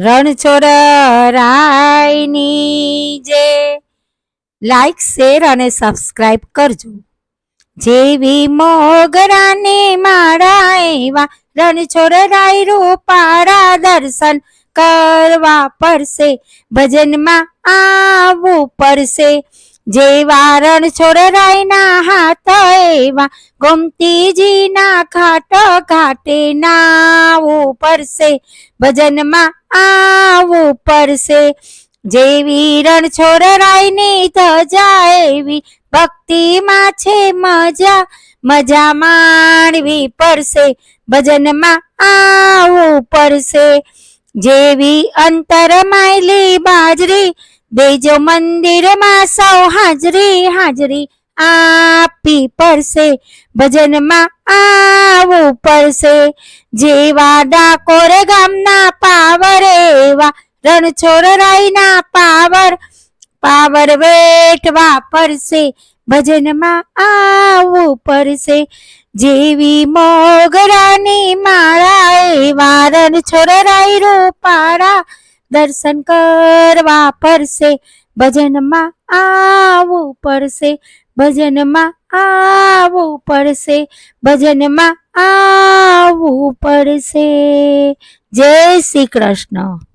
રણછોડરાયની જે like share અને subscribe કરજો. જેવી મોગરાની માળા એવા રણછોડરાય રૂપાળા દર્શન કરવા પડશે, ભજનમાં આવવું પડશે. જેવા રણછોડરાયના હાથ એવા ગોમતીજીના ઘાટ ઘાટે નાવું પડશે, ભજનમાં આવવું પડશે. જેવી રણછોડરાયની ધજા એવી ભક્તિમાં છે મજા, મજા માણવી પડશે, ભજનમાં આવવું પડશે. જેવી અંતર માયલી બાજરી દેજો મંદિરમાં સૌ હાજરી, હાજરી આપી પડશે, ભજનમાં આવવું પડશે. જેવા ડાકોર ગામના પાવર એવા રણછોડરાયના પાવર, પાવર વેઠવા પડશે, ભજનમાં આવવું પડશે. જેવી મોગરાની માળા એવા રણછોડરાય રૂપાળા દર્શન કરવા પડશે, ભજનમાં આવવું પડશે, ભજનમાં આવવું પડશે, ભજનમાં આવવું પડશે. જય શ્રી કૃષ્ણ.